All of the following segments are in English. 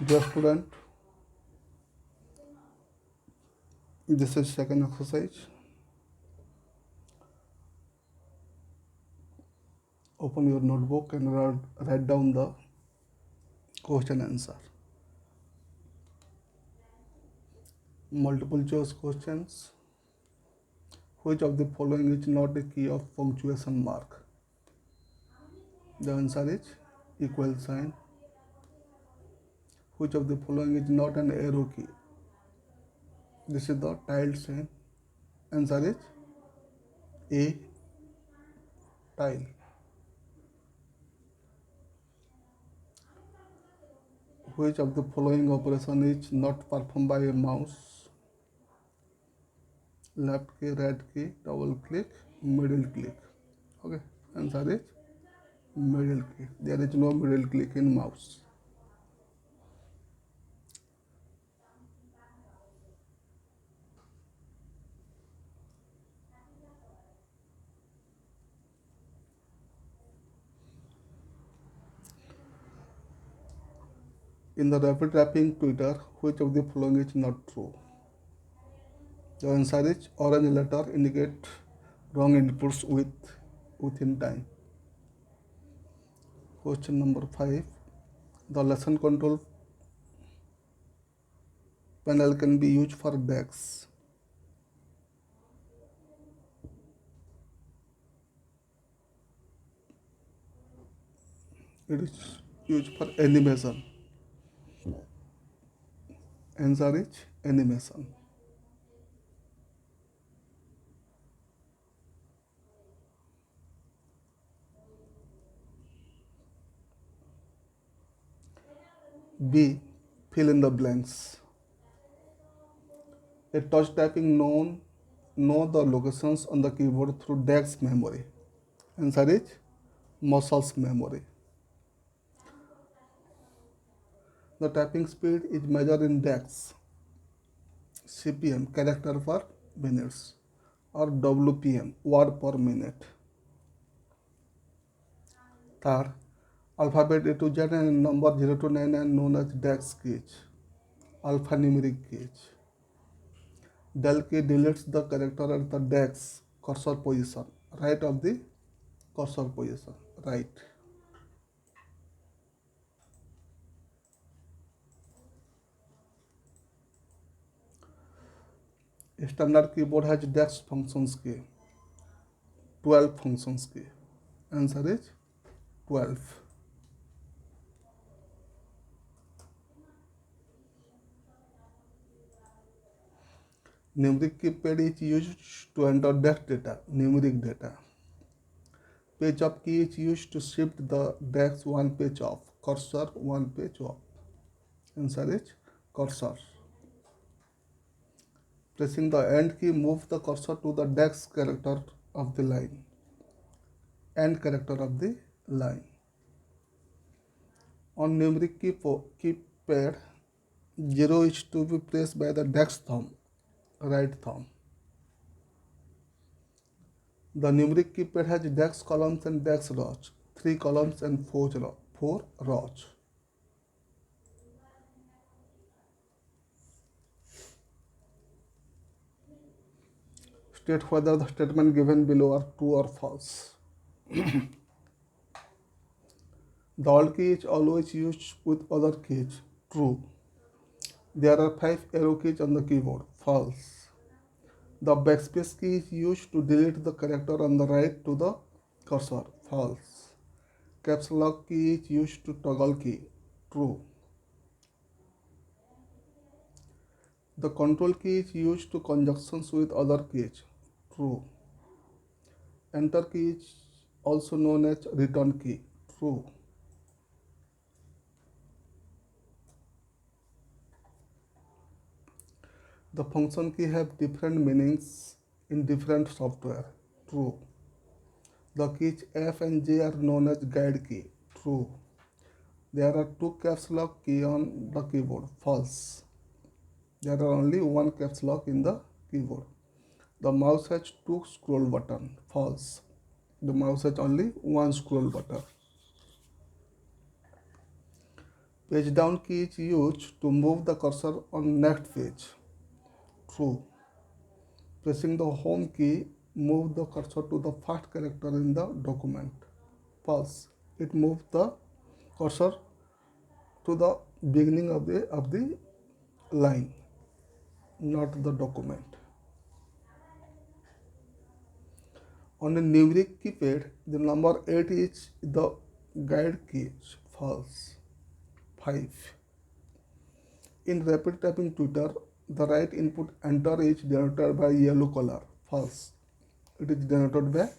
Dear student, this is second exercise. Open your notebook and write down the question answer. Multiple choice questions. Which of the following is not a key of punctuation mark? The answer is equal sign. Which of the following is not an arrow key? This is the tilde sign. Answer is A, tile. Which of the following operation is not performed by a mouse? Left key, right key, double click, middle click. Okay, answer is middle key. There is no middle click in mouse. In the rapid tapping Twitter, which of the following is not true? The answer is orange letter indicate wrong inputs within time. Question number 5. The lesson control panel can be used for DeX. It is used for animation. Answer is animation. B. Fill in the blanks. A touch typing know the locations on the keyboard through DeX memory. Answer is muscles memory. The typing speed is measured in DeX, CPM, character per minutes, or WPM, word per minute. Third, alphabet A to Z and number 0 to 9 are known as DeX keys, alphanumeric keys. Del key deletes the character at the DeX cursor position, right of the cursor position, right. A standard keyboard has DeX functions key, 12 functions key. Answer is 12. Numeric keypad is used to enter DeX data, numeric data. Page up key is used to shift the DeX one page up, cursor one page up. Answer is cursor. Pressing the end key moves the cursor to the DeX character of the line, end character of the line. On numeric keypad, 0 is to be pressed by the DeX thumb, right thumb. The numeric keypad has DeX columns and DeX rows, 3 columns and 4 rows. State whether the statement given below are true or false. The Alt key is always used with other keys. True. There are 5 arrow keys on the keyboard. False. The backspace key is used to delete the character on the right to the cursor. False. Caps lock key is used to toggle key. True. The control key is used to conjunctions with other keys. True. Enter key is also known as return key. True. The function key have different meanings in different software. True. The keys F and J are known as guide key. True. There are 2 caps lock key on the keyboard. False. There are only 1 caps lock in the keyboard. The mouse has 2 scroll button. False. The mouse has only 1 scroll button. Page down key is used to move the cursor on next page. True. Pressing the home key move the cursor to the first character in the document. False. It moves the cursor to the beginning of the line, not the document. On a numeric keypad, the number 8 is the guide key. False. 5. In rapid typing tutor, the right input enter is denoted by yellow color. False. It is denoted by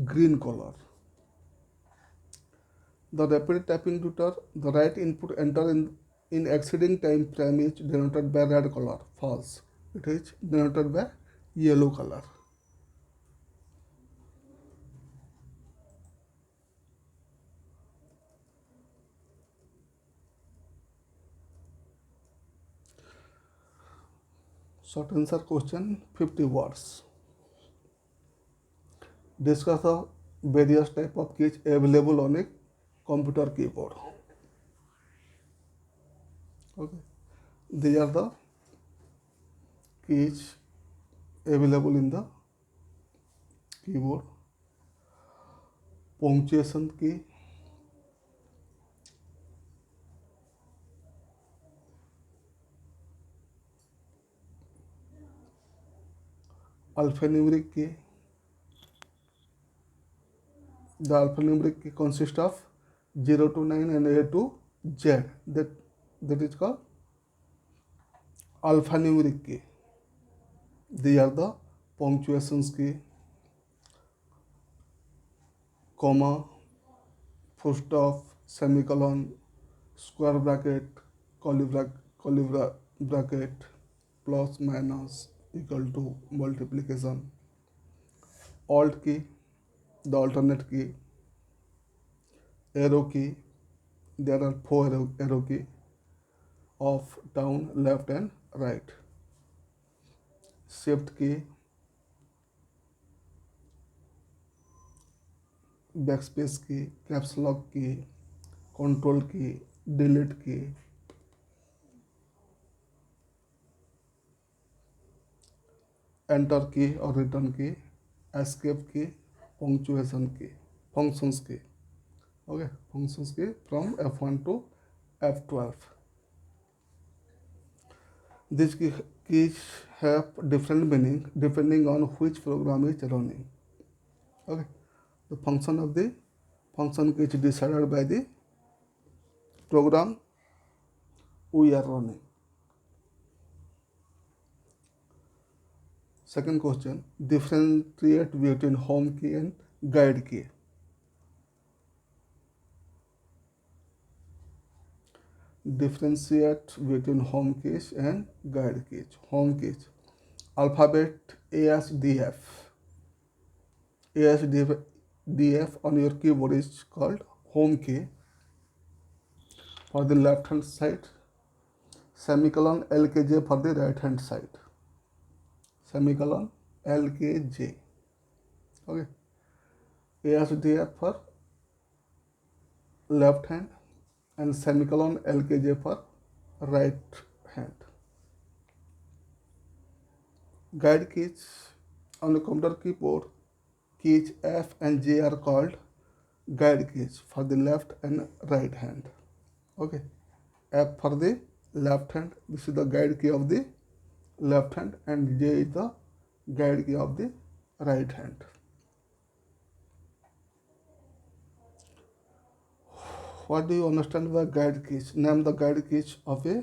green color. The rapid typing tutor, the right input enter in exceeding time frame is denoted by red color. False. It is denoted by yellow color. Short answer question 50 words. Discuss the various type of keys available on a computer keyboard. Okay. These are the keys available in the keyboard. Punctuation key, alphanumeric key. The alphanumeric key consists of 0 to 9 and A to Z. That is called alphanumeric key. These are the punctuations key, comma, full stop, semicolon, square bracket, curly bracket, plus minus equal to multiplication. Alt key, the alternate key. Arrow key, there are 4 arrow key, up, down, left and right. Shift key, backspace key, caps lock key, control key, delete key, enter key or return key, escape key, punctuation key, functions key. Okay, functions key from F1 to F12. These keys have different meaning depending on which program is running. Okay, the function key is decided by the program we are running. Second question, differentiate between home key and guide key. Differentiate between home keys and guide keys. Home keys, alphabet ASDF. ASDF on your keyboard is called home key. For the left hand side, semicolon LKJ for the right hand side. Semicolon LKJ. Okay. ASDF for left hand and semicolon LKJ for right hand. Guide keys on the computer keyboard, keys F and J are called guide keys for the left and right hand. Okay, F for the left hand, this is the guide key of the left hand, and J is the guide key of the right hand. What do you understand by guide keys? Name the guide keys of a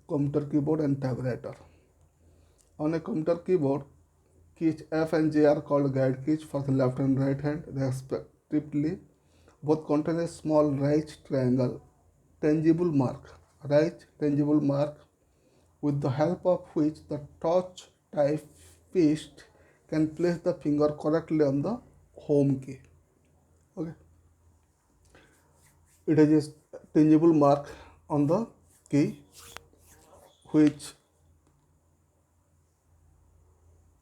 computer keyboard and typewriter. On a computer keyboard, keys F and J are called guide keys for the left and right hand respectively. Both contain a small right triangle, tangible mark, with the help of which the touch typist can place the finger correctly on the home key. Okay. It has a tangible mark on the key which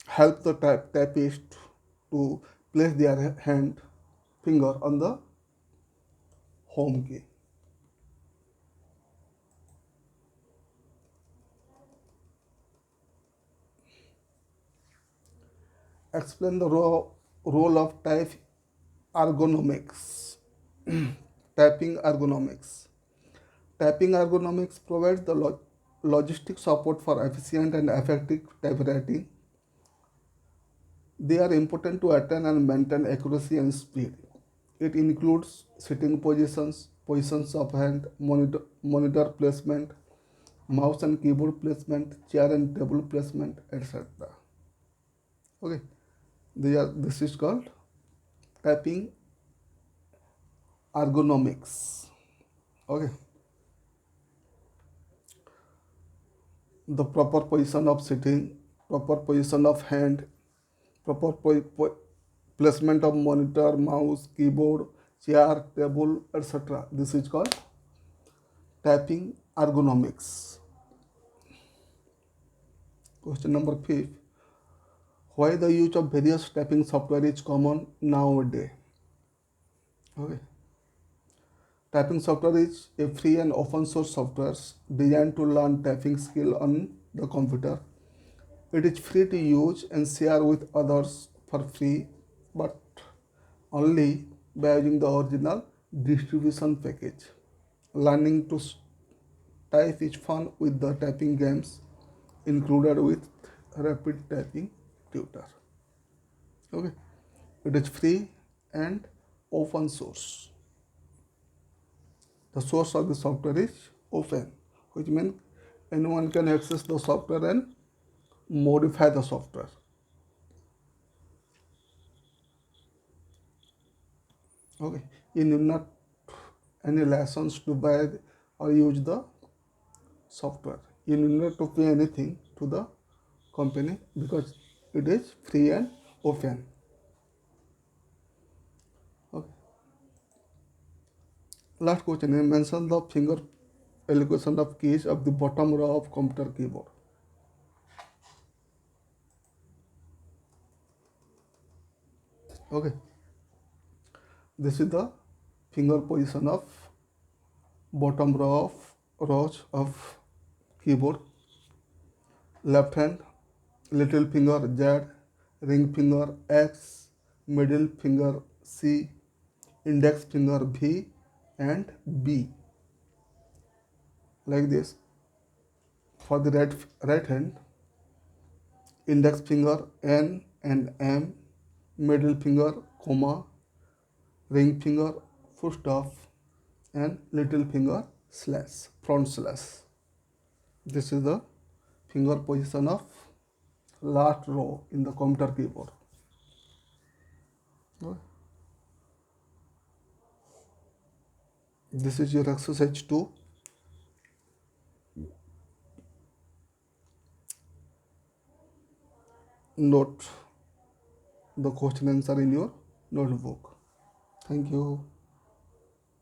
help the typist to place their finger on the home key. Explain the role of type ergonomics. Typing ergonomics. Typing ergonomics provides the logistic support for efficient and effective typewriting. They are important to attain and maintain accuracy and speed. It includes sitting positions, positions of hand, monitor placement, mouse and keyboard placement, chair and table placement, etc. Okay, this is called typing ergonomics. Okay, the proper position of sitting, proper position of hand, proper placement of monitor, mouse, keyboard, chair, table, etc. This is called typing ergonomics. Question number 5. Why the use of various typing software is common nowadays? Okay. Typing software is a free and open source software designed to learn typing skill on the computer. It is free to use and share with others for free, but only by using the original distribution package. Learning to type is fun with the typing games included with rapid typing tutor. Okay, it is free and open source. The source of the software is open, which means anyone can access the software and modify the software. Okay, you need not any license to buy or use the software. You need not to pay anything to the company because it is free and open. Okay. Last question is mention the finger allocation of keys of the bottom row of computer keyboard. Okay. This is the finger position of bottom rows of keyboard. Left hand, little finger Z, ring finger X, middle finger C, index finger V and B. Like this. For the right hand, index finger N and M, middle finger comma, ring finger full stop and little finger slash, front slash. This is the finger position of last row in the computer keyboard. This is your exercise 2. Note the question answer in your notebook. Thank you.